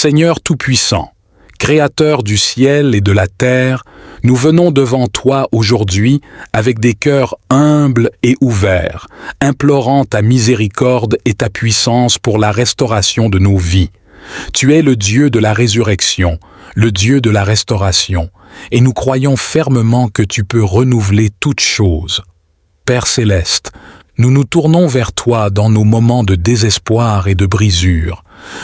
Seigneur Tout-Puissant, Créateur du ciel et de la terre, nous venons devant toi aujourd'hui avec des cœurs humbles et ouverts, implorant ta miséricorde et ta puissance pour la restauration de nos vies. Tu es le Dieu de la résurrection, le Dieu de la restauration, et nous croyons fermement que tu peux renouveler toutes choses. Père céleste, nous nous tournons vers toi dans nos moments de désespoir et de brisure.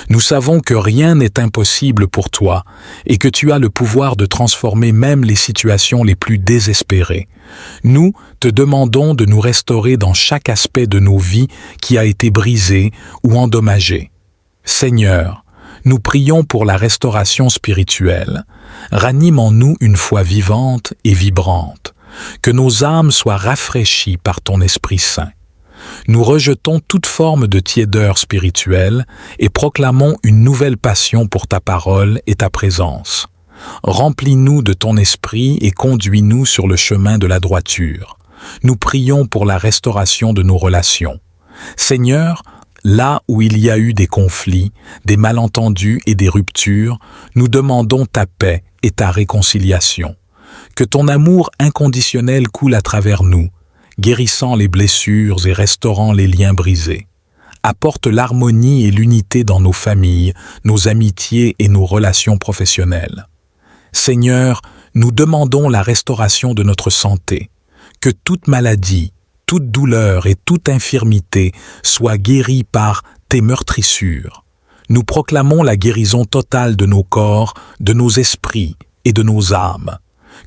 Nous savons que rien n'est impossible pour toi et que tu as le pouvoir de transformer même les situations les plus désespérées. Nous te demandons de nous restaurer dans chaque aspect de nos vies qui a été brisé ou endommagé. Seigneur, nous prions pour la restauration spirituelle. Ranime en nous une foi vivante et vibrante. Que nos âmes soient rafraîchies par ton Esprit Saint. Nous rejetons toute forme de tiédeur spirituelle et proclamons une nouvelle passion pour ta parole et ta présence. Remplis-nous de ton esprit et conduis-nous sur le chemin de la droiture. Nous prions pour la restauration de nos relations. Seigneur, là où il y a eu des conflits, des malentendus et des ruptures, nous demandons ta paix et ta réconciliation. Que ton amour inconditionnel coule à travers nous, guérissant les blessures et restaurant les liens brisés. Apporte l'harmonie et l'unité dans nos familles, nos amitiés et nos relations professionnelles. Seigneur, nous demandons la restauration de notre santé. Que toute maladie, toute douleur et toute infirmité soit guérie par tes meurtrissures. Nous proclamons la guérison totale de nos corps, de nos esprits et de nos âmes.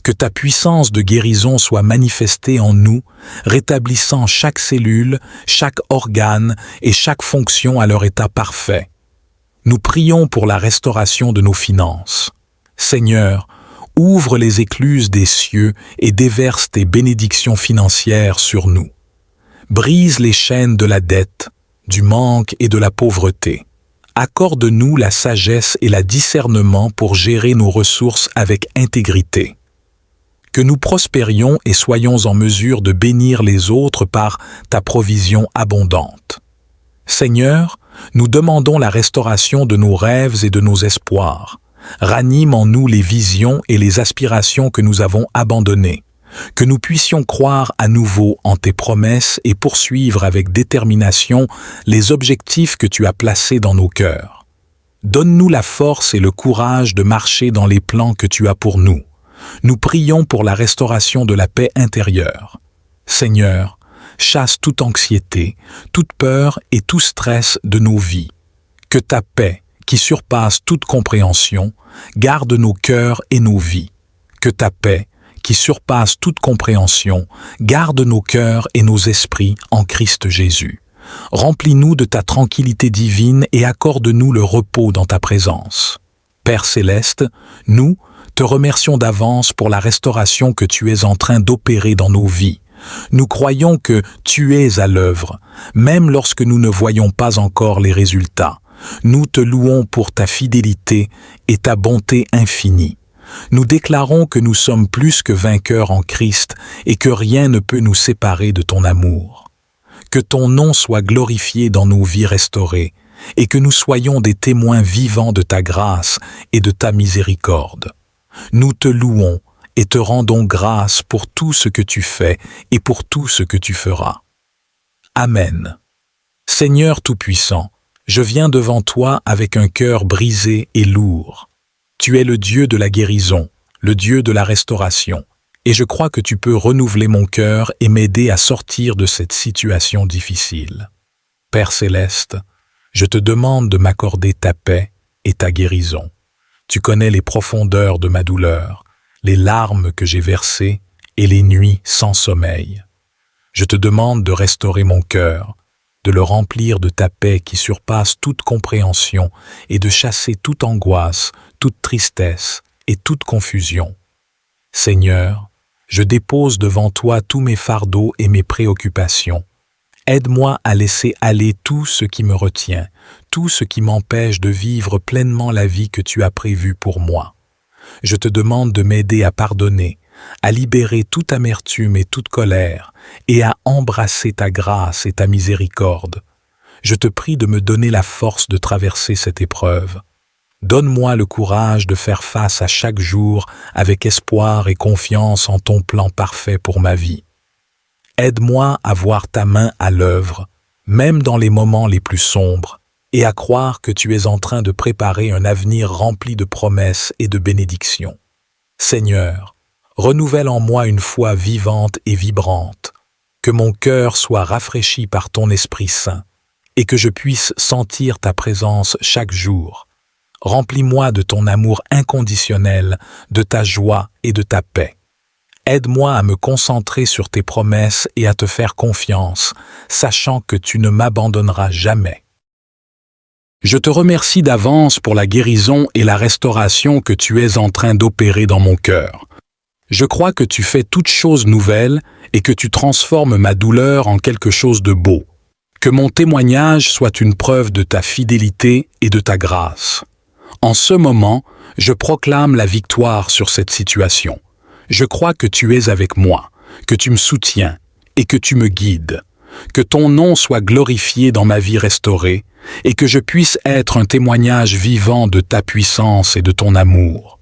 Que ta puissance de guérison soit manifestée en nous, rétablissant chaque cellule, chaque organe et chaque fonction à leur état parfait. Nous prions pour la restauration de nos finances. Seigneur, ouvre les écluses des cieux et déverse tes bénédictions financières sur nous. Brise les chaînes de la dette, du manque et de la pauvreté. Accorde-nous la sagesse et le discernement pour gérer nos ressources avec intégrité. Que nous prospérions et soyons en mesure de bénir les autres par ta provision abondante. Seigneur, nous demandons la restauration de nos rêves et de nos espoirs. Ranime en nous les visions et les aspirations que nous avons abandonnées. Que nous puissions croire à nouveau en tes promesses et poursuivre avec détermination les objectifs que tu as placés dans nos cœurs. Donne-nous la force et le courage de marcher dans les plans que tu as pour nous. Nous prions pour la restauration de la paix intérieure. Seigneur, chasse toute anxiété, toute peur et tout stress de nos vies. Que ta paix, qui surpasse toute compréhension, garde nos cœurs et nos vies. Que ta paix, qui surpasse toute compréhension, garde nos cœurs et nos esprits en Christ Jésus. Remplis-nous de ta tranquillité divine et accorde-nous le repos dans ta présence. Père céleste, nous te remercions d'avance pour la restauration que tu es en train d'opérer dans nos vies. Nous croyons que tu es à l'œuvre, même lorsque nous ne voyons pas encore les résultats. Nous te louons pour ta fidélité et ta bonté infinie. Nous déclarons que nous sommes plus que vainqueurs en Christ et que rien ne peut nous séparer de ton amour. Que ton nom soit glorifié dans nos vies restaurées et que nous soyons des témoins vivants de ta grâce et de ta miséricorde. Nous te louons et te rendons grâce pour tout ce que tu fais et pour tout ce que tu feras. Amen. Seigneur Tout-Puissant, je viens devant toi avec un cœur brisé et lourd. Tu es le Dieu de la guérison, le Dieu de la restauration, et je crois que tu peux renouveler mon cœur et m'aider à sortir de cette situation difficile. Père céleste, je te demande de m'accorder ta paix et ta guérison. Tu connais les profondeurs de ma douleur, les larmes que j'ai versées et les nuits sans sommeil. Je te demande de restaurer mon cœur, de le remplir de ta paix qui surpasse toute compréhension et de chasser toute angoisse, toute tristesse et toute confusion. Seigneur, je dépose devant toi tous mes fardeaux et mes préoccupations. Aide-moi à laisser aller tout ce qui me retient, tout ce qui m'empêche de vivre pleinement la vie que tu as prévue pour moi. Je te demande de m'aider à pardonner, à libérer toute amertume et toute colère, et à embrasser ta grâce et ta miséricorde. Je te prie de me donner la force de traverser cette épreuve. Donne-moi le courage de faire face à chaque jour avec espoir et confiance en ton plan parfait pour ma vie. Aide-moi à voir ta main à l'œuvre, même dans les moments les plus sombres, et à croire que tu es en train de préparer un avenir rempli de promesses et de bénédictions. Seigneur, renouvelle en moi une foi vivante et vibrante, que mon cœur soit rafraîchi par ton Esprit Saint, et que je puisse sentir ta présence chaque jour. Remplis-moi de ton amour inconditionnel, de ta joie et de ta paix. Aide-moi à me concentrer sur tes promesses et à te faire confiance, sachant que tu ne m'abandonneras jamais. Je te remercie d'avance pour la guérison et la restauration que tu es en train d'opérer dans mon cœur. Je crois que tu fais toutes choses nouvelles et que tu transformes ma douleur en quelque chose de beau. Que mon témoignage soit une preuve de ta fidélité et de ta grâce. En ce moment, je proclame la victoire sur cette situation. Je crois que tu es avec moi, que tu me soutiens et que tu me guides. Que ton nom soit glorifié dans ma vie restaurée et que je puisse être un témoignage vivant de ta puissance et de ton amour.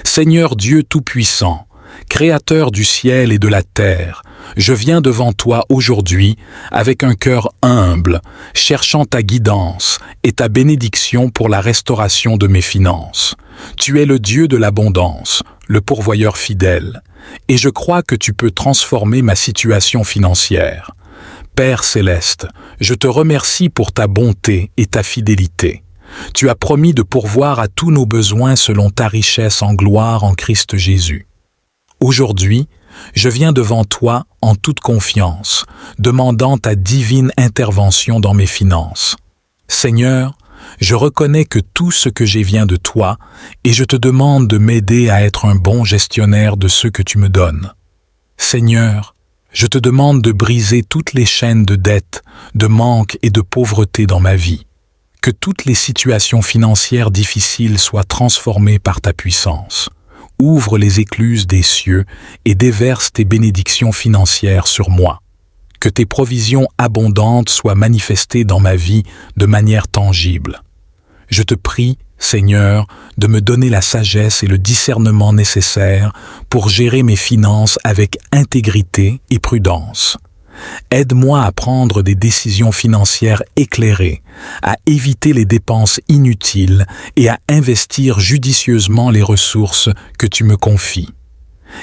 Seigneur Dieu Tout-Puissant, Créateur du ciel et de la terre, je viens devant toi aujourd'hui avec un cœur humble, cherchant ta guidance et ta bénédiction pour la restauration de mes finances. Tu es le Dieu de l'abondance, le pourvoyeur fidèle, et je crois que tu peux transformer ma situation financière. Père céleste, je te remercie pour ta bonté et ta fidélité. Tu as promis de pourvoir à tous nos besoins selon ta richesse en gloire en Christ Jésus. Aujourd'hui, je viens devant toi en toute confiance, demandant ta divine intervention dans mes finances. Seigneur, je reconnais que tout ce que j'ai vient de toi et je te demande de m'aider à être un bon gestionnaire de ce que tu me donnes. Seigneur, je te demande de briser toutes les chaînes de dette, de manque et de pauvreté dans ma vie. Que toutes les situations financières difficiles soient transformées par ta puissance. Ouvre les écluses des cieux et déverse tes bénédictions financières sur moi. Que tes provisions abondantes soient manifestées dans ma vie de manière tangible. Je te prie, Seigneur, de me donner la sagesse et le discernement nécessaires pour gérer mes finances avec intégrité et prudence. Aide-moi à prendre des décisions financières éclairées, à éviter les dépenses inutiles et à investir judicieusement les ressources que tu me confies.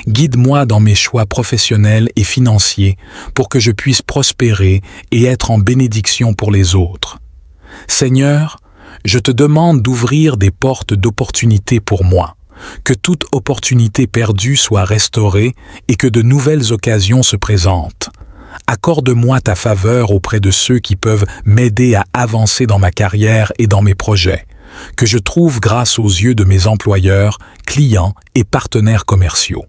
Guide-moi dans mes choix professionnels et financiers pour que je puisse prospérer et être en bénédiction pour les autres. Seigneur, je te demande d'ouvrir des portes d'opportunités pour moi, que toute opportunité perdue soit restaurée et que de nouvelles occasions se présentent. Accorde-moi ta faveur auprès de ceux qui peuvent m'aider à avancer dans ma carrière et dans mes projets, que je trouve grâce aux yeux de mes employeurs, clients et partenaires commerciaux.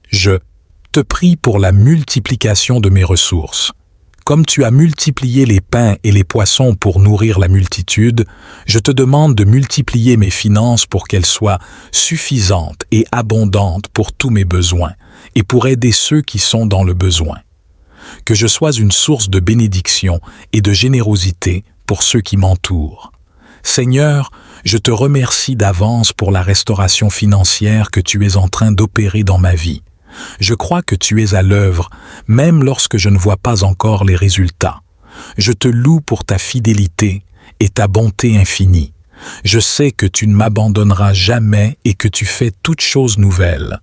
Je te prie pour la multiplication de mes ressources. Comme tu as multiplié les pains et les poissons pour nourrir la multitude, je te demande de multiplier mes finances pour qu'elles soient suffisantes et abondantes pour tous mes besoins et pour aider ceux qui sont dans le besoin. Que je sois une source de bénédiction et de générosité pour ceux qui m'entourent. Seigneur, je te remercie d'avance pour la restauration financière que tu es en train d'opérer dans ma vie. Je crois que tu es à l'œuvre, même lorsque je ne vois pas encore les résultats. Je te loue pour ta fidélité et ta bonté infinie. Je sais que tu ne m'abandonneras jamais et que tu fais toutes choses nouvelles.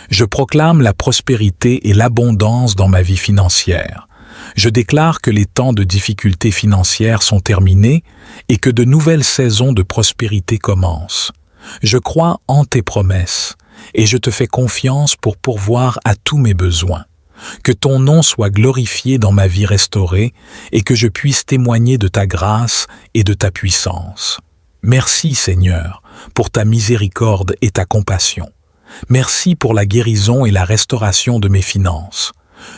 Je proclame la prospérité et l'abondance dans ma vie financière. Je déclare que les temps de difficultés financières sont terminés et que de nouvelles saisons de prospérité commencent. Je crois en tes promesses et je te fais confiance pour pourvoir à tous mes besoins. Que ton nom soit glorifié dans ma vie restaurée et que je puisse témoigner de ta grâce et de ta puissance. Merci Seigneur pour ta miséricorde et ta compassion. Merci pour la guérison et la restauration de mes finances.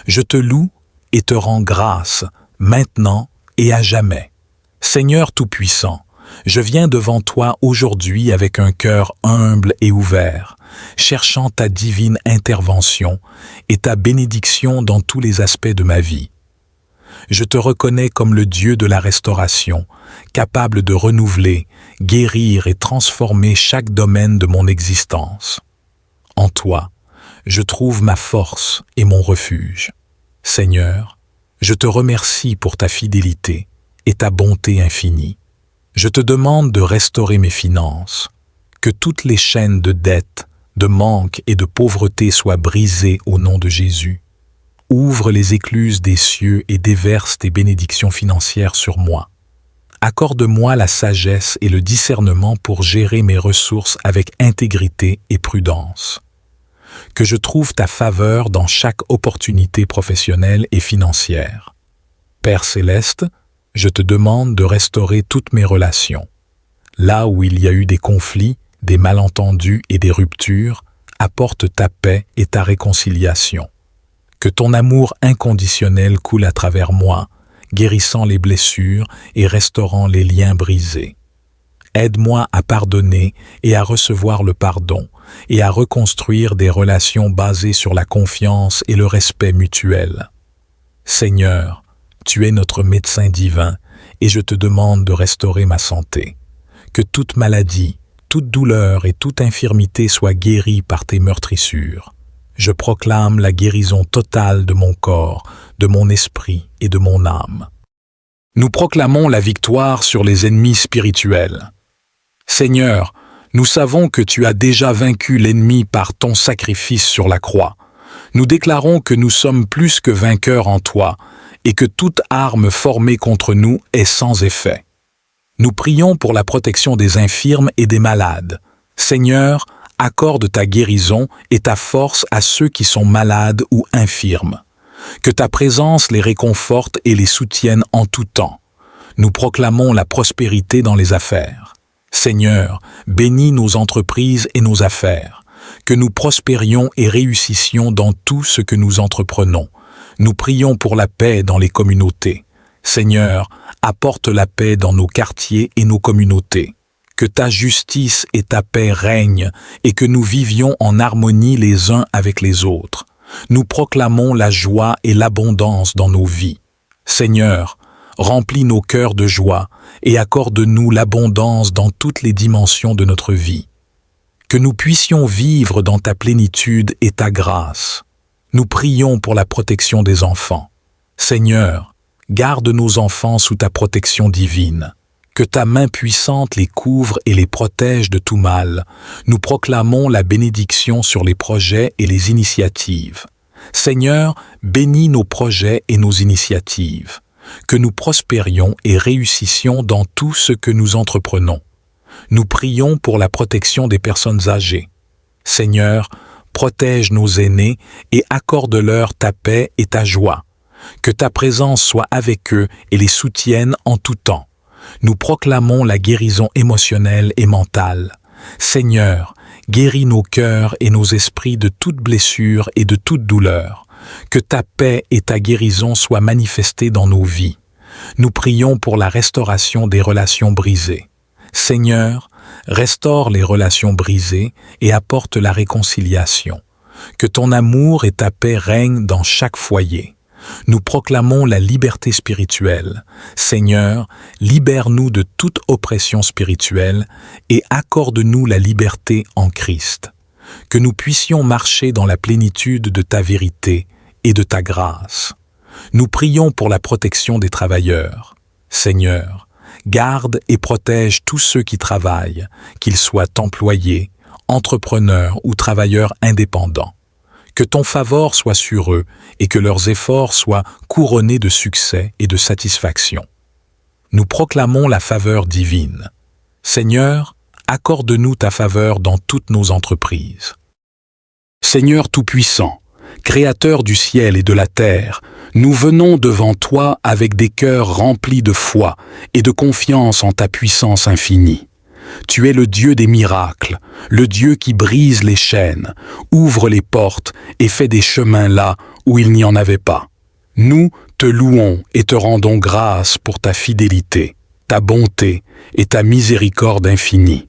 Je te loue et te rends grâce, maintenant et à jamais. Seigneur Tout-Puissant, je viens devant toi aujourd'hui avec un cœur humble et ouvert, cherchant ta divine intervention et ta bénédiction dans tous les aspects de ma vie. Je te reconnais comme le Dieu de la restauration, capable de renouveler, guérir et transformer chaque domaine de mon existence. En toi, je trouve ma force et mon refuge. Seigneur, je te remercie pour ta fidélité et ta bonté infinie. Je te demande de restaurer mes finances, que toutes les chaînes de dette, de manque et de pauvreté soient brisées au nom de Jésus. Ouvre les écluses des cieux et déverse tes bénédictions financières sur moi. Accorde-moi la sagesse et le discernement pour gérer mes ressources avec intégrité et prudence. Que je trouve ta faveur dans chaque opportunité professionnelle et financière. Père céleste, je te demande de restaurer toutes mes relations. Là où il y a eu des conflits, des malentendus et des ruptures, apporte ta paix et ta réconciliation. Que ton amour inconditionnel coule à travers moi, guérissant les blessures et restaurant les liens brisés. Aide-moi à pardonner et à recevoir le pardon, et à reconstruire des relations basées sur la confiance et le respect mutuel. Seigneur, tu es notre médecin divin, et je te demande de restaurer ma santé. Que toute maladie, toute douleur et toute infirmité soient guéries par tes meurtrissures. Je proclame la guérison totale de mon corps, de mon esprit et de mon âme. Nous proclamons la victoire sur les ennemis spirituels. Seigneur, nous savons que tu as déjà vaincu l'ennemi par ton sacrifice sur la croix. Nous déclarons que nous sommes plus que vainqueurs en toi et que toute arme formée contre nous est sans effet. Nous prions pour la protection des infirmes et des malades. Seigneur, accorde ta guérison et ta force à ceux qui sont malades ou infirmes. Que ta présence les réconforte et les soutienne en tout temps. Nous proclamons la prospérité dans les affaires. Seigneur, bénis nos entreprises et nos affaires. Que nous prospérions et réussissions dans tout ce que nous entreprenons. Nous prions pour la paix dans les communautés. Seigneur, apporte la paix dans nos quartiers et nos communautés. Que ta justice et ta paix règnent et que nous vivions en harmonie les uns avec les autres. Nous proclamons la joie et l'abondance dans nos vies. Seigneur, remplis nos cœurs de joie et accorde-nous l'abondance dans toutes les dimensions de notre vie. Que nous puissions vivre dans ta plénitude et ta grâce. Nous prions pour la protection des enfants. Seigneur, garde nos enfants sous ta protection divine. Que ta main puissante les couvre et les protège de tout mal. Nous proclamons la bénédiction sur les projets et les initiatives. Seigneur, bénis nos projets et nos initiatives. Que nous prospérions et réussissions dans tout ce que nous entreprenons. Nous prions pour la protection des personnes âgées. Seigneur, protège nos aînés et accorde-leur ta paix et ta joie. Que ta présence soit avec eux et les soutienne en tout temps. Nous proclamons la guérison émotionnelle et mentale. Seigneur, guéris nos cœurs et nos esprits de toute blessure et de toute douleur. Que ta paix et ta guérison soient manifestées dans nos vies. Nous prions pour la restauration des relations brisées. Seigneur, restaure les relations brisées et apporte la réconciliation. Que ton amour et ta paix règnent dans chaque foyer. Nous proclamons la liberté spirituelle. Seigneur, libère-nous de toute oppression spirituelle et accorde-nous la liberté en Christ. Que nous puissions marcher dans la plénitude de ta vérité et de ta grâce. Nous prions pour la protection des travailleurs. Seigneur, garde et protège tous ceux qui travaillent, qu'ils soient employés, entrepreneurs ou travailleurs indépendants. Que ton favor soit sur eux et que leurs efforts soient couronnés de succès et de satisfaction. Nous proclamons la faveur divine. Seigneur, accorde-nous ta faveur dans toutes nos entreprises. Seigneur Tout-Puissant, Créateur du ciel et de la terre, nous venons devant toi avec des cœurs remplis de foi et de confiance en ta puissance infinie. Tu es le Dieu des miracles, le Dieu qui brise les chaînes, ouvre les portes et fait des chemins là où il n'y en avait pas. Nous te louons et te rendons grâce pour ta fidélité, ta bonté et ta miséricorde infinie.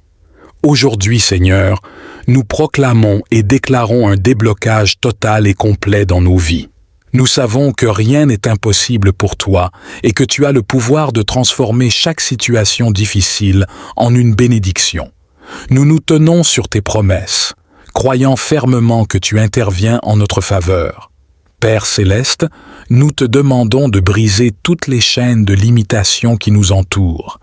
Aujourd'hui, Seigneur, nous proclamons et déclarons un déblocage total et complet dans nos vies. Nous savons que rien n'est impossible pour toi et que tu as le pouvoir de transformer chaque situation difficile en une bénédiction. Nous nous tenons sur tes promesses, croyant fermement que tu interviens en notre faveur. Père céleste, nous te demandons de briser toutes les chaînes de limitation qui nous entourent,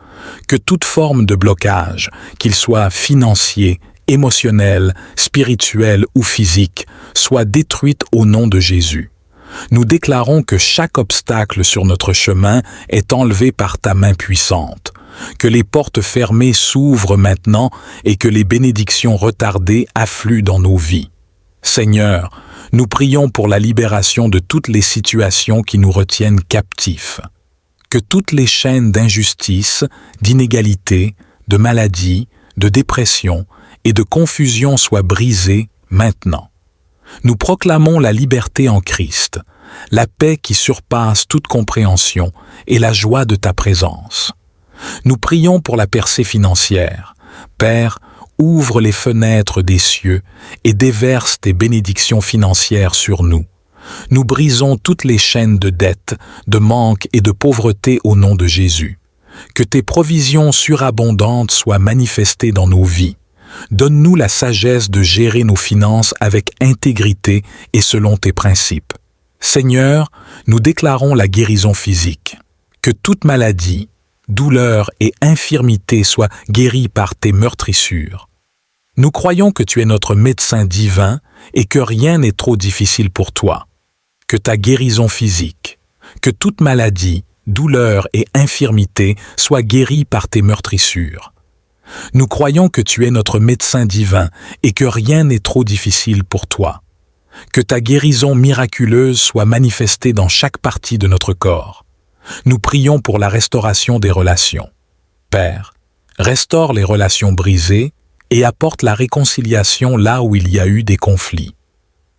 que toute forme de blocage, qu'il soit financier, émotionnel, spirituel ou physique, soit détruite au nom de Jésus. Nous déclarons que chaque obstacle sur notre chemin est enlevé par ta main puissante, que les portes fermées s'ouvrent maintenant et que les bénédictions retardées affluent dans nos vies. Seigneur, nous prions pour la libération de toutes les situations qui nous retiennent captifs. Que toutes les chaînes d'injustice, d'inégalité, de maladie, de dépression et de confusion soient brisées maintenant. Nous proclamons la liberté en Christ, la paix qui surpasse toute compréhension et la joie de ta présence. Nous prions pour la percée financière. Père, ouvre les fenêtres des cieux et déverse tes bénédictions financières sur nous. Nous brisons toutes les chaînes de dette, de manque et de pauvreté au nom de Jésus. Que tes provisions surabondantes soient manifestées dans nos vies. Donne-nous la sagesse de gérer nos finances avec intégrité et selon tes principes. Seigneur, nous déclarons la guérison physique. Que toute maladie, douleur et infirmité soient guéries par tes meurtrissures. Nous croyons que tu es notre médecin divin et que rien n'est trop difficile pour toi. Que ta guérison physique, que toute maladie, douleur et infirmité soient guéries par tes meurtrissures. Nous croyons que tu es notre médecin divin et que rien n'est trop difficile pour toi. Que ta guérison miraculeuse soit manifestée dans chaque partie de notre corps. Nous prions pour la restauration des relations. Père, restaure les relations brisées et apporte la réconciliation là où il y a eu des conflits.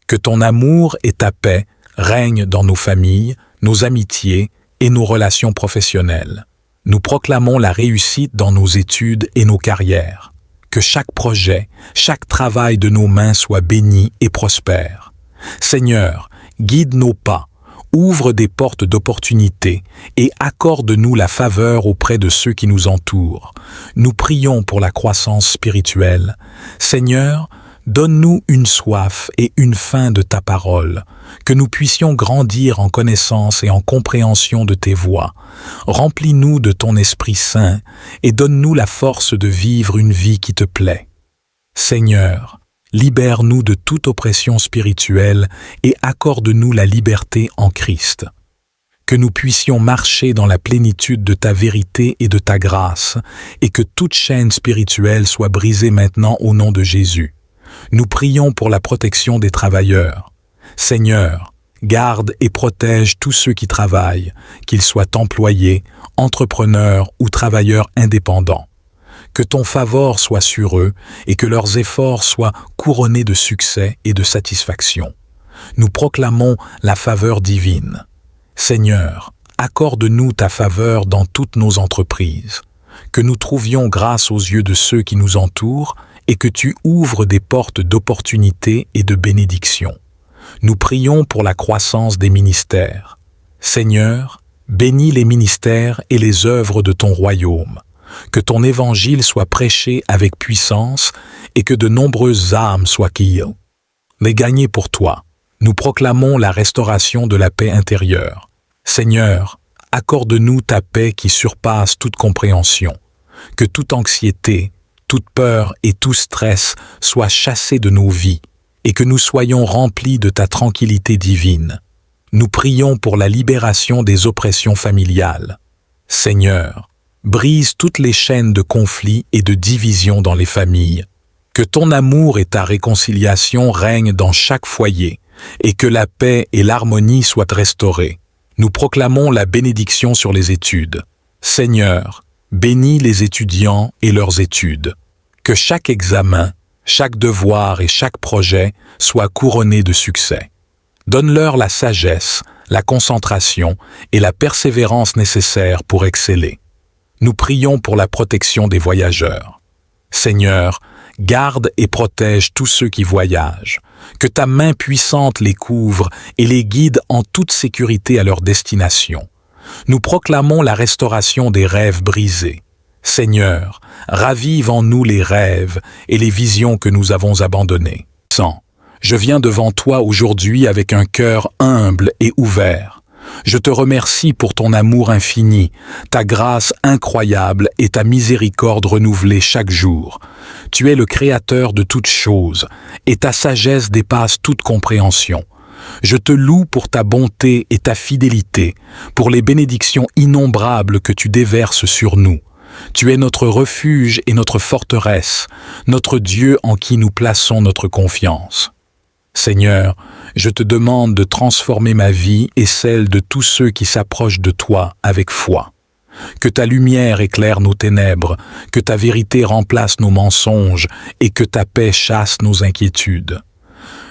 Que ton amour et ta paix règnent dans nos familles, nos amitiés et nos relations professionnelles. Nous proclamons la réussite dans nos études et nos carrières. Que chaque projet, chaque travail de nos mains soit béni et prospère. Seigneur, guide nos pas, ouvre des portes d'opportunité et accorde-nous la faveur auprès de ceux qui nous entourent. Nous prions pour la croissance spirituelle. Seigneur, donne-nous une soif et une faim de ta parole, que nous puissions grandir en connaissance et en compréhension de tes voies. Remplis-nous de ton Esprit Saint et donne-nous la force de vivre une vie qui te plaît. Seigneur, libère-nous de toute oppression spirituelle et accorde-nous la liberté en Christ. Que nous puissions marcher dans la plénitude de ta vérité et de ta grâce, et que toute chaîne spirituelle soit brisée maintenant au nom de Jésus. Nous prions pour la protection des travailleurs. Seigneur, garde et protège tous ceux qui travaillent, qu'ils soient employés, entrepreneurs ou travailleurs indépendants. Que ton favor soit sur eux et que leurs efforts soient couronnés de succès et de satisfaction. Nous proclamons la faveur divine. Seigneur, accorde-nous ta faveur dans toutes nos entreprises. Que nous trouvions grâce aux yeux de ceux qui nous entourent et que tu ouvres des portes d'opportunité et de bénédiction. Nous prions pour la croissance des ministères. Seigneur, bénis les ministères et les œuvres de ton royaume. Que ton évangile soit prêché avec puissance et que de nombreuses âmes soient guidées. Les gagner pour toi. Nous proclamons la restauration de la paix intérieure. Seigneur, accorde-nous ta paix qui surpasse toute compréhension. Que toute anxiété, toute peur et tout stress soient chassés de nos vies et que nous soyons remplis de ta tranquillité divine. Nous prions pour la libération des oppressions familiales. Seigneur, brise toutes les chaînes de conflits et de division dans les familles. Que ton amour et ta réconciliation règnent dans chaque foyer et que la paix et l'harmonie soient restaurées. Nous proclamons la bénédiction sur les études. Seigneur, bénis les étudiants et leurs études. Que chaque examen, chaque devoir et chaque projet soient couronnés de succès. Donne-leur la sagesse, la concentration et la persévérance nécessaires pour exceller. Nous prions pour la protection des voyageurs. Seigneur, garde et protège tous ceux qui voyagent, Que ta main puissante les couvre et les guide en toute sécurité à leur destination. Nous proclamons la restauration des rêves brisés. Seigneur, ravive en nous les rêves et les visions que nous avons abandonnées. Je viens devant toi aujourd'hui avec un cœur humble et ouvert. Je te remercie pour ton amour infini, ta grâce incroyable et ta miséricorde renouvelée chaque jour. Tu es le Créateur de toutes choses, et ta sagesse dépasse toute compréhension. Je te loue pour ta bonté et ta fidélité, pour les bénédictions innombrables que tu déverses sur nous. Tu es notre refuge et notre forteresse, notre Dieu en qui nous plaçons notre confiance. Seigneur, je te demande de transformer ma vie et celle de tous ceux qui s'approchent de toi avec foi. Que ta lumière éclaire nos ténèbres, que ta vérité remplace nos mensonges et que ta paix chasse nos inquiétudes.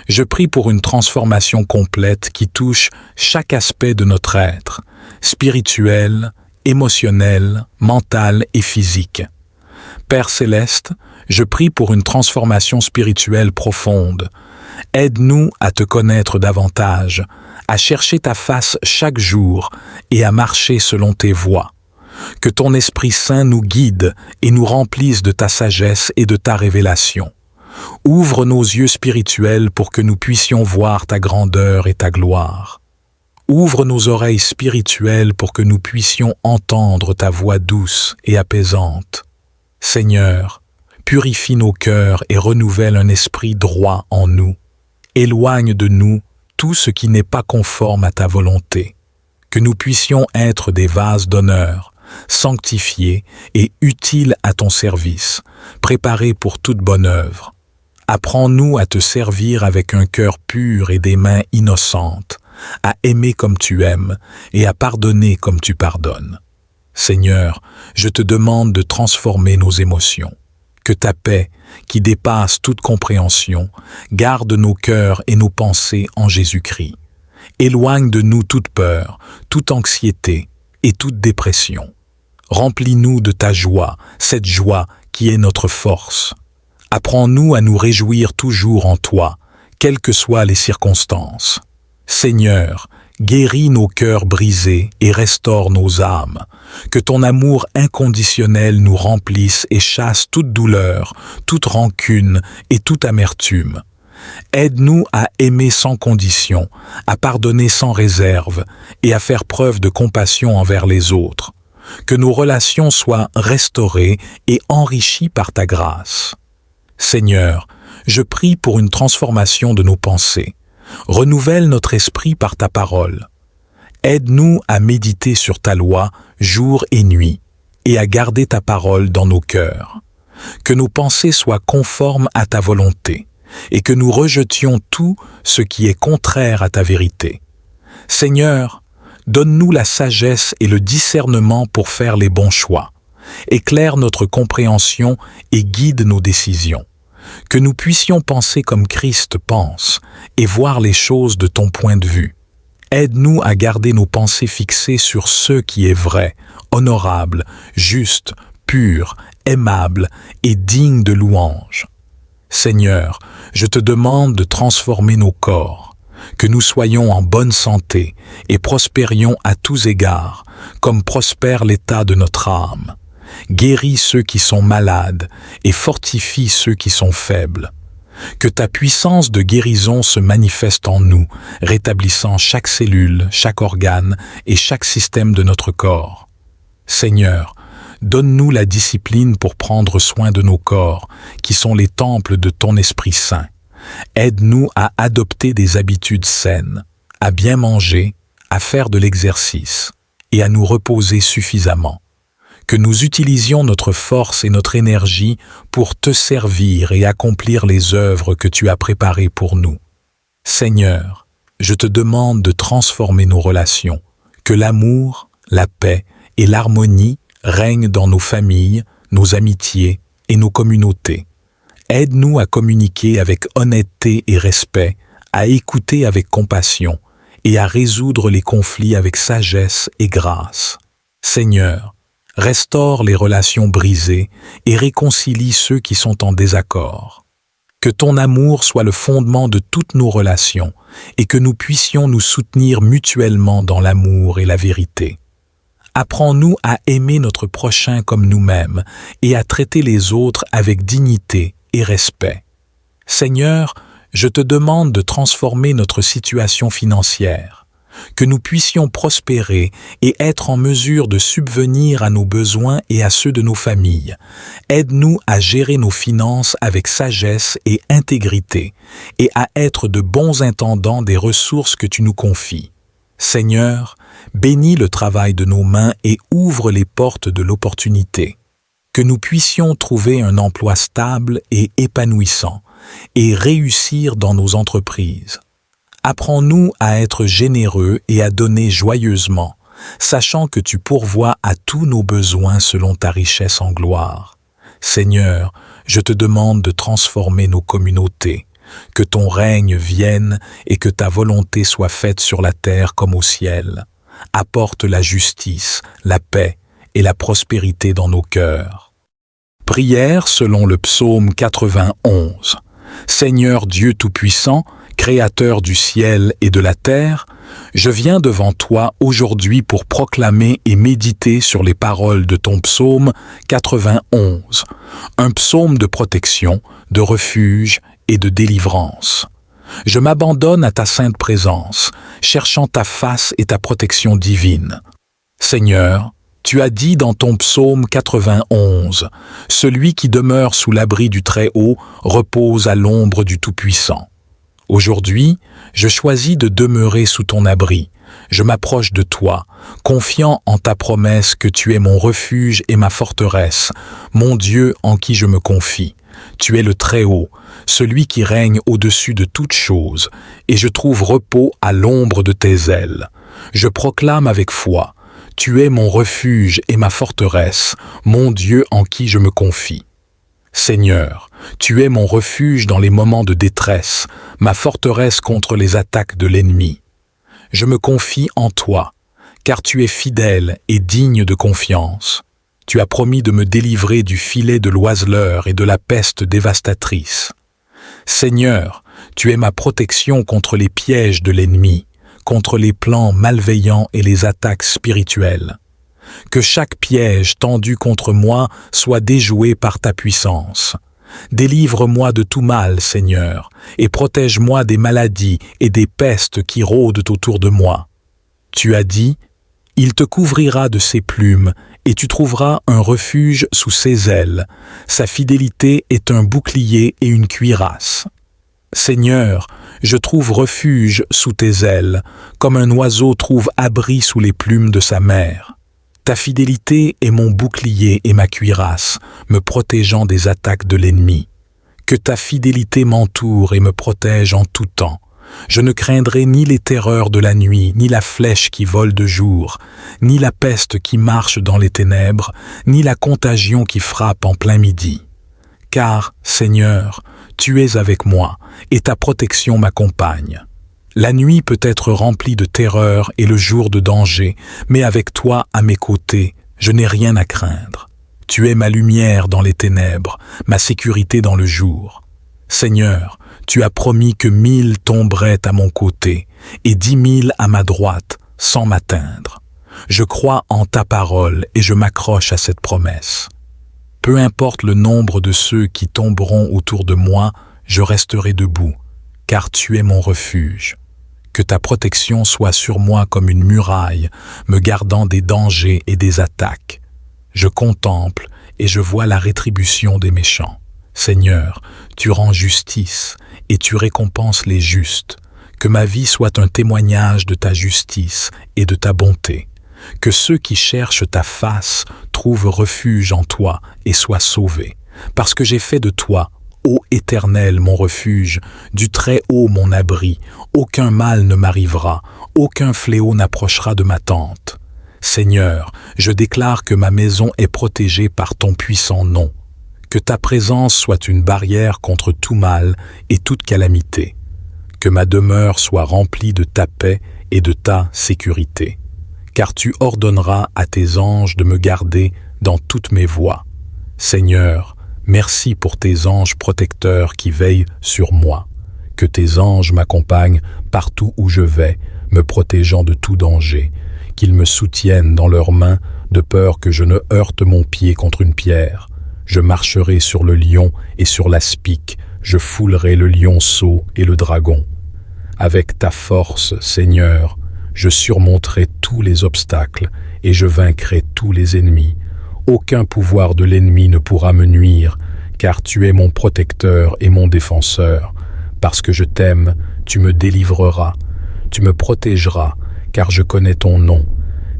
Je prie pour une transformation complète qui touche chaque aspect de notre être, spirituel, émotionnel, mental et physique. Père céleste, je prie pour une transformation spirituelle profonde. Aide-nous à te connaître davantage, à chercher ta face chaque jour et à marcher selon tes voies. Que ton Esprit Saint nous guide et nous remplisse de ta sagesse et de ta révélation. Ouvre nos yeux spirituels pour que nous puissions voir ta grandeur et ta gloire. Ouvre nos oreilles spirituelles pour que nous puissions entendre ta voix douce et apaisante. Seigneur, purifie nos cœurs et renouvelle un esprit droit en nous. Éloigne de nous tout ce qui n'est pas conforme à ta volonté. Que nous puissions être des vases d'honneur, sanctifiés et utiles à ton service, préparés pour toute bonne œuvre. Apprends-nous à te servir avec un cœur pur et des mains innocentes, à aimer comme tu aimes et à pardonner comme tu pardonnes. Seigneur, je te demande de transformer nos émotions. Que ta paix, qui dépasse toute compréhension, garde nos cœurs et nos pensées en Jésus-Christ. Éloigne de nous toute peur, toute anxiété et toute dépression. Remplis-nous de ta joie, cette joie qui est notre force. Apprends-nous à nous réjouir toujours en toi, quelles que soient les circonstances. Seigneur, guéris nos cœurs brisés et restaure nos âmes. Que ton amour inconditionnel nous remplisse et chasse toute douleur, toute rancune et toute amertume. Aide-nous à aimer sans condition, à pardonner sans réserve et à faire preuve de compassion envers les autres. Que nos relations soient restaurées et enrichies par ta grâce. Seigneur, je prie pour une transformation de nos pensées. Renouvelle notre esprit par ta parole. Aide-nous à méditer sur ta loi jour et nuit et à garder ta parole dans nos cœurs. Que nos pensées soient conformes à ta volonté et que nous rejetions tout ce qui est contraire à ta vérité. Seigneur, donne-nous la sagesse et le discernement pour faire les bons choix. Éclaire notre compréhension et guide nos décisions. Que nous puissions penser comme Christ pense et voir les choses de ton point de vue. Aide-nous à garder nos pensées fixées sur ce qui est vrai, honorable, juste, pur, aimable et digne de louange. Seigneur, je te demande de transformer nos corps, que nous soyons en bonne santé et prospérions à tous égards, comme prospère l'état de notre âme. Guéris ceux qui sont malades et fortifie ceux qui sont faibles. Que ta puissance de guérison se manifeste en nous, rétablissant chaque cellule, chaque organe et chaque système de notre corps. Seigneur, donne-nous la discipline pour prendre soin de nos corps, qui sont les temples de ton Esprit Saint. Aide-nous à adopter des habitudes saines, à bien manger, à faire de l'exercice et à nous reposer suffisamment. Que nous utilisions notre force et notre énergie pour te servir et accomplir les œuvres que tu as préparées pour nous. Seigneur, je te demande de transformer nos relations, que l'amour, la paix et l'harmonie règnent dans nos familles, nos amitiés et nos communautés. Aide-nous à communiquer avec honnêteté et respect, à écouter avec compassion et à résoudre les conflits avec sagesse et grâce. Seigneur, restaure les relations brisées et réconcilie ceux qui sont en désaccord. Que ton amour soit le fondement de toutes nos relations et que nous puissions nous soutenir mutuellement dans l'amour et la vérité. Apprends-nous à aimer notre prochain comme nous-mêmes et à traiter les autres avec dignité et respect. Seigneur, je te demande de transformer notre situation financière, que nous puissions prospérer et être en mesure de subvenir à nos besoins et à ceux de nos familles. Aide-nous à gérer nos finances avec sagesse et intégrité et à être de bons intendants des ressources que tu nous confies. Seigneur, bénis le travail de nos mains et ouvre les portes de l'opportunité. Que nous puissions trouver un emploi stable et épanouissant et réussir dans nos entreprises. Apprends-nous à être généreux et à donner joyeusement, sachant que tu pourvois à tous nos besoins selon ta richesse en gloire. Seigneur, je te demande de transformer nos communautés, que ton règne vienne et que ta volonté soit faite sur la terre comme au ciel. Apporte la justice, la paix et la prospérité dans nos cœurs. Prière selon le psaume 91. Seigneur Dieu Tout-Puissant, Créateur du ciel et de la terre, je viens devant toi aujourd'hui pour proclamer et méditer sur les paroles de ton psaume 91, un psaume de protection, de refuge et de délivrance. Je m'abandonne à ta sainte présence, cherchant ta face et ta protection divine. Seigneur, tu as dit dans ton psaume 91, « Celui qui demeure sous l'abri du Très-Haut repose à l'ombre du Tout-Puissant. » Aujourd'hui, je choisis de demeurer sous ton abri. Je m'approche de toi, confiant en ta promesse que tu es mon refuge et ma forteresse, mon Dieu en qui je me confie. Tu es le Très-Haut, celui qui règne au-dessus de toutes choses, et je trouve repos à l'ombre de tes ailes. Je proclame avec foi, tu es mon refuge et ma forteresse, mon Dieu en qui je me confie. Seigneur, tu es mon refuge dans les moments de détresse, ma forteresse contre les attaques de l'ennemi. Je me confie en toi, car tu es fidèle et digne de confiance. Tu as promis de me délivrer du filet de l'oiseleur et de la peste dévastatrice. Seigneur, tu es ma protection contre les pièges de l'ennemi, contre les plans malveillants et les attaques spirituelles. Que chaque piège tendu contre moi soit déjoué par ta puissance. Délivre-moi de tout mal, Seigneur, et protège-moi des maladies et des pestes qui rôdent autour de moi. Tu as dit, « Il te couvrira de ses plumes, et tu trouveras un refuge sous ses ailes. Sa fidélité est un bouclier et une cuirasse. » Seigneur, je trouve refuge sous tes ailes, comme un oiseau trouve abri sous les plumes de sa mère. Ta fidélité est mon bouclier et ma cuirasse, me protégeant des attaques de l'ennemi. Que ta fidélité m'entoure et me protège en tout temps. Je ne craindrai ni les terreurs de la nuit, ni la flèche qui vole de jour, ni la peste qui marche dans les ténèbres, ni la contagion qui frappe en plein midi. Car, Seigneur, tu es avec moi, et ta protection m'accompagne. La nuit peut être remplie de terreur et le jour de danger, mais avec toi à mes côtés, je n'ai rien à craindre. Tu es ma lumière dans les ténèbres, ma sécurité dans le jour. Seigneur, tu as promis que 1000 tomberaient à mon côté et 10 000 à ma droite, sans m'atteindre. Je crois en ta parole et je m'accroche à cette promesse. Peu importe le nombre de ceux qui tomberont autour de moi, je resterai debout, car tu es mon refuge. Que ta protection soit sur moi comme une muraille, me gardant des dangers et des attaques. Je contemple et je vois la rétribution des méchants. Seigneur, tu rends justice et tu récompenses les justes. Que ma vie soit un témoignage de ta justice et de ta bonté. Que ceux qui cherchent ta face trouvent refuge en toi et soient sauvés. Parce que j'ai fait de toi, ô Éternel, mon refuge, du Très-Haut mon abri, aucun mal ne m'arrivera, aucun fléau n'approchera de ma tente. Seigneur, je déclare que ma maison est protégée par ton puissant nom. Que ta présence soit une barrière contre tout mal et toute calamité. Que ma demeure soit remplie de ta paix et de ta sécurité. Car tu ordonneras à tes anges de me garder dans toutes mes voies. Seigneur, merci pour tes anges protecteurs qui veillent sur moi. Que tes anges m'accompagnent partout où je vais, me protégeant de tout danger, qu'ils me soutiennent dans leurs mains, de peur que je ne heurte mon pied contre une pierre. Je marcherai sur le lion et sur l'aspic, je foulerai le lionceau et le dragon. Avec ta force, Seigneur, je surmonterai tous les obstacles et je vaincrai tous les ennemis. Aucun pouvoir de l'ennemi ne pourra me nuire, car tu es mon protecteur et mon défenseur. Parce que je t'aime, tu me délivreras, tu me protégeras, car je connais ton nom.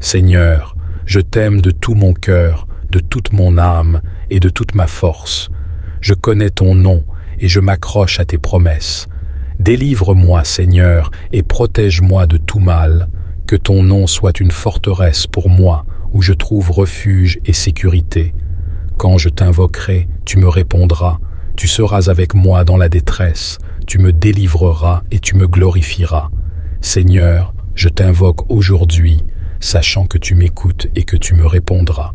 Seigneur, je t'aime de tout mon cœur, de toute mon âme et de toute ma force. Je connais ton nom et je m'accroche à tes promesses. Délivre-moi, Seigneur, et protège-moi de tout mal. Que ton nom soit une forteresse pour moi, où je trouve refuge et sécurité. Quand je t'invoquerai, tu me répondras. Tu seras avec moi dans la détresse. Tu me délivreras et tu me glorifieras. Seigneur, je t'invoque aujourd'hui, sachant que tu m'écoutes et que tu me répondras.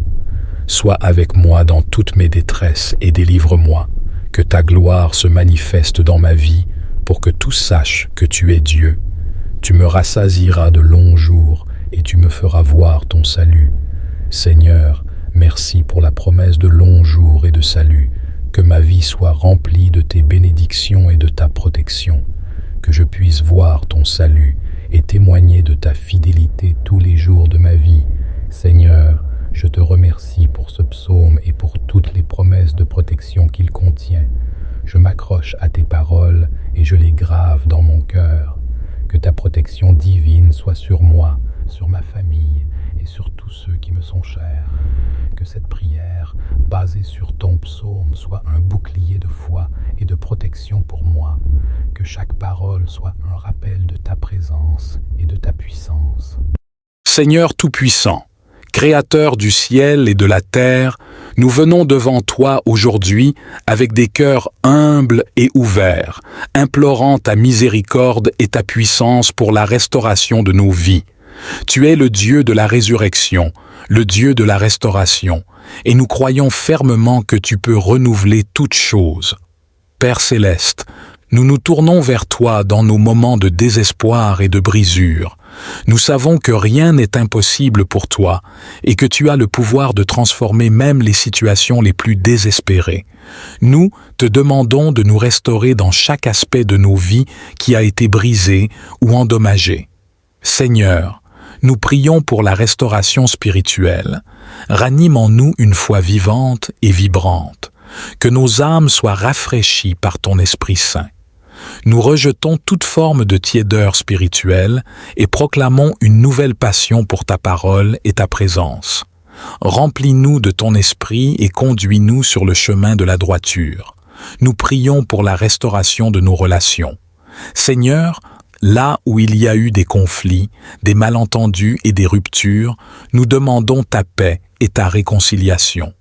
Sois avec moi dans toutes mes détresses et délivre-moi. Que ta gloire se manifeste dans ma vie, pour que tous sachent que tu es Dieu. Tu me rassasieras de longs jours et tu me feras voir ton salut. Seigneur, merci pour la promesse de longs jours et de salut. Que ma vie soit remplie de tes bénédictions et de ta protection. Que je puisse voir ton salut et témoigner de ta fidélité tous les jours de ma vie. Seigneur, je te remercie pour ce psaume et pour toutes les promesses de protection qu'il contient. Je m'accroche à tes paroles et je les grave dans mon cœur. Que ta protection divine soit sur moi, sur ma famille et sur tous ceux qui me sont chers. Que cette prière, basée sur ton psaume, soit un bouclier de foi et de protection pour moi. Que chaque parole soit un rappel de ta présence et de ta puissance. Seigneur Tout-Puissant, Créateur du ciel et de la terre, nous venons devant toi aujourd'hui avec des cœurs humbles et ouverts, implorant ta miséricorde et ta puissance pour la restauration de nos vies. Tu es le Dieu de la résurrection, le Dieu de la restauration, et nous croyons fermement que tu peux renouveler toutes choses. Père céleste, nous nous tournons vers toi dans nos moments de désespoir et de brisure. Nous savons que rien n'est impossible pour toi et que tu as le pouvoir de transformer même les situations les plus désespérées. Nous te demandons de nous restaurer dans chaque aspect de nos vies qui a été brisé ou endommagé. Seigneur, nous prions pour la restauration spirituelle. Ranime en nous une foi vivante et vibrante. Que nos âmes soient rafraîchies par ton Esprit Saint. Nous rejetons toute forme de tiédeur spirituelle et proclamons une nouvelle passion pour ta parole et ta présence. Remplis-nous de ton esprit et conduis-nous sur le chemin de la droiture. Nous prions pour la restauration de nos relations. Seigneur, là où il y a eu des conflits, des malentendus et des ruptures, nous demandons ta paix et ta réconciliation.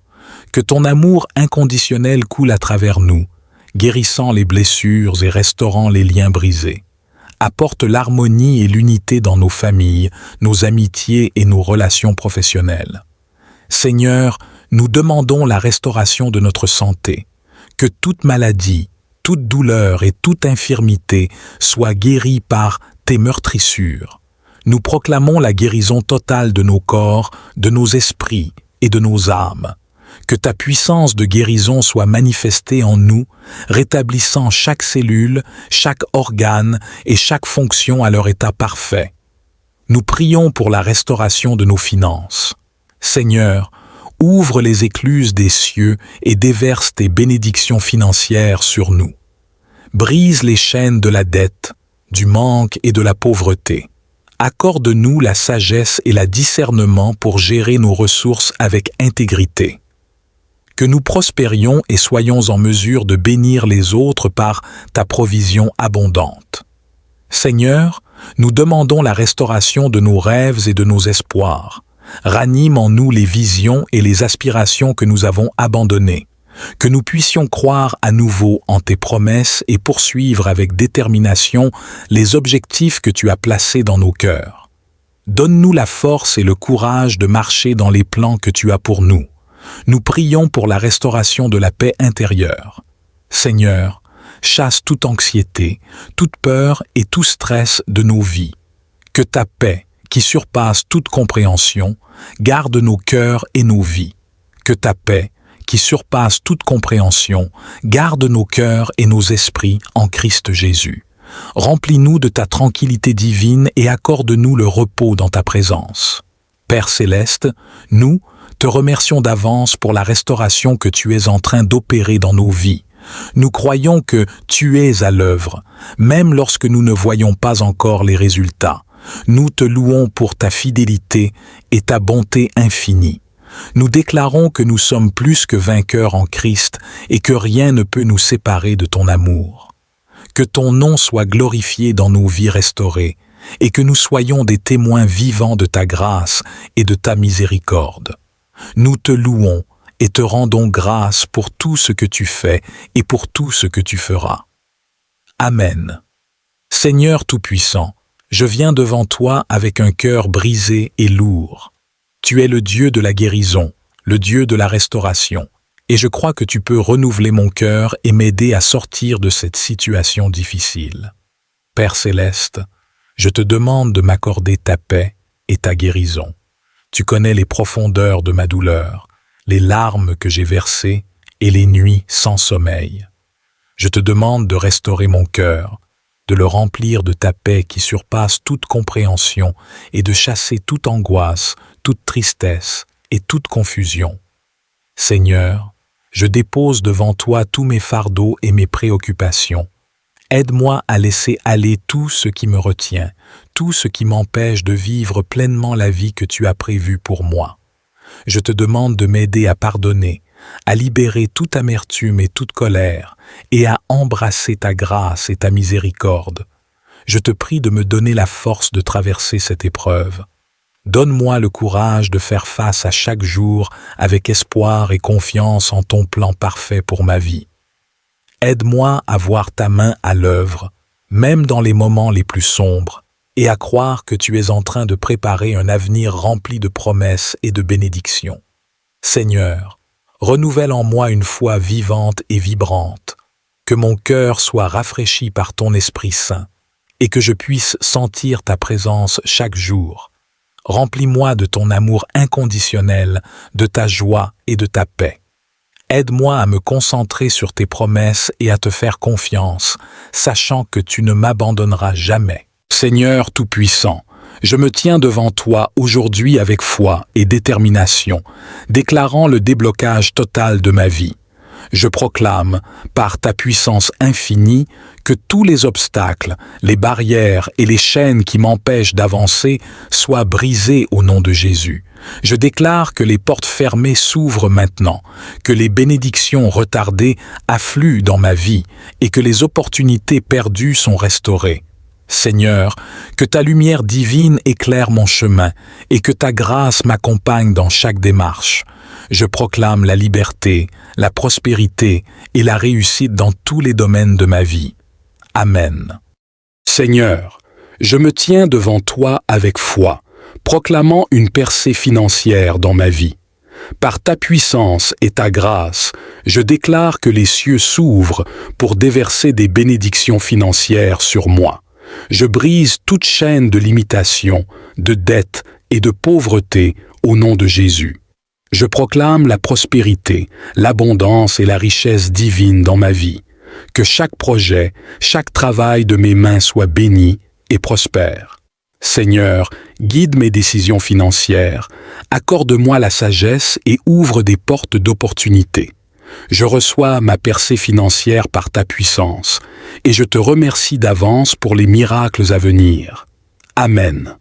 Que ton amour inconditionnel coule à travers nous, guérissant les blessures et restaurant les liens brisés. Apporte l'harmonie et l'unité dans nos familles, nos amitiés et nos relations professionnelles. Seigneur, nous demandons la restauration de notre santé. Que toute maladie, toute douleur et toute infirmité soit guérie par tes meurtrissures. Nous proclamons la guérison totale de nos corps, de nos esprits et de nos âmes. Que ta puissance de guérison soit manifestée en nous, rétablissant chaque cellule, chaque organe et chaque fonction à leur état parfait. Nous prions pour la restauration de nos finances. Seigneur, ouvre les écluses des cieux et déverse tes bénédictions financières sur nous. Brise les chaînes de la dette, du manque et de la pauvreté. Accorde-nous la sagesse et le discernement pour gérer nos ressources avec intégrité. Que nous prospérions et soyons en mesure de bénir les autres par ta provision abondante. Seigneur, nous demandons la restauration de nos rêves et de nos espoirs. Ranime en nous les visions et les aspirations que nous avons abandonnées. Que nous puissions croire à nouveau en tes promesses et poursuivre avec détermination les objectifs que tu as placés dans nos cœurs. Donne-nous la force et le courage de marcher dans les plans que tu as pour nous. Nous prions pour la restauration de la paix intérieure. Seigneur, chasse toute anxiété, toute peur et tout stress de nos vies. Que ta paix, qui surpasse toute compréhension, garde nos cœurs et nos vies. Que ta paix, qui surpasse toute compréhension, garde nos cœurs et nos esprits en Christ Jésus. Remplis-nous de ta tranquillité divine et accorde-nous le repos dans ta présence. Père céleste, nous te remercions d'avance pour la restauration que tu es en train d'opérer dans nos vies. Nous croyons que tu es à l'œuvre, même lorsque nous ne voyons pas encore les résultats. Nous te louons pour ta fidélité et ta bonté infinie. Nous déclarons que nous sommes plus que vainqueurs en Christ et que rien ne peut nous séparer de ton amour. Que ton nom soit glorifié dans nos vies restaurées et que nous soyons des témoins vivants de ta grâce et de ta miséricorde. Nous te louons et te rendons grâce pour tout ce que tu fais et pour tout ce que tu feras. Amen. Seigneur Tout-Puissant, je viens devant toi avec un cœur brisé et lourd. Tu es le Dieu de la guérison, le Dieu de la restauration, et je crois que tu peux renouveler mon cœur et m'aider à sortir de cette situation difficile. Père céleste, je te demande de m'accorder ta paix et ta guérison. Tu connais les profondeurs de ma douleur, les larmes que j'ai versées et les nuits sans sommeil. Je te demande de restaurer mon cœur, de le remplir de ta paix qui surpasse toute compréhension et de chasser toute angoisse, toute tristesse et toute confusion. Seigneur, je dépose devant toi tous mes fardeaux et mes préoccupations. Aide-moi à laisser aller tout ce qui me retient, tout ce qui m'empêche de vivre pleinement la vie que tu as prévue pour moi. Je te demande de m'aider à pardonner, à libérer toute amertume et toute colère, et à embrasser ta grâce et ta miséricorde. Je te prie de me donner la force de traverser cette épreuve. Donne-moi le courage de faire face à chaque jour avec espoir et confiance en ton plan parfait pour ma vie. Aide-moi à voir ta main à l'œuvre, même dans les moments les plus sombres, et à croire que tu es en train de préparer un avenir rempli de promesses et de bénédictions. Seigneur, renouvelle en moi une foi vivante et vibrante, que mon cœur soit rafraîchi par ton Esprit Saint, et que je puisse sentir ta présence chaque jour. Remplis-moi de ton amour inconditionnel, de ta joie et de ta paix. Aide-moi à me concentrer sur tes promesses et à te faire confiance, sachant que tu ne m'abandonneras jamais. Seigneur Tout-Puissant, je me tiens devant toi aujourd'hui avec foi et détermination, déclarant le déblocage total de ma vie. Je proclame, par ta puissance infinie, que tous les obstacles, les barrières et les chaînes qui m'empêchent d'avancer soient brisés au nom de Jésus. Je déclare que les portes fermées s'ouvrent maintenant, que les bénédictions retardées affluent dans ma vie et que les opportunités perdues sont restaurées. Seigneur, que ta lumière divine éclaire mon chemin et que ta grâce m'accompagne dans chaque démarche. Je proclame la liberté, la prospérité et la réussite dans tous les domaines de ma vie. Amen. Seigneur, je me tiens devant toi avec foi, proclamant une percée financière dans ma vie. Par ta puissance et ta grâce, je déclare que les cieux s'ouvrent pour déverser des bénédictions financières sur moi. Je brise toute chaîne de limitation, de dette et de pauvreté au nom de Jésus. Je proclame la prospérité, l'abondance et la richesse divine dans ma vie. Que chaque projet, chaque travail de mes mains soit béni et prospère. Seigneur, guide mes décisions financières, accorde-moi la sagesse et ouvre des portes d'opportunité. Je reçois ma percée financière par ta puissance, et je te remercie d'avance pour les miracles à venir. Amen.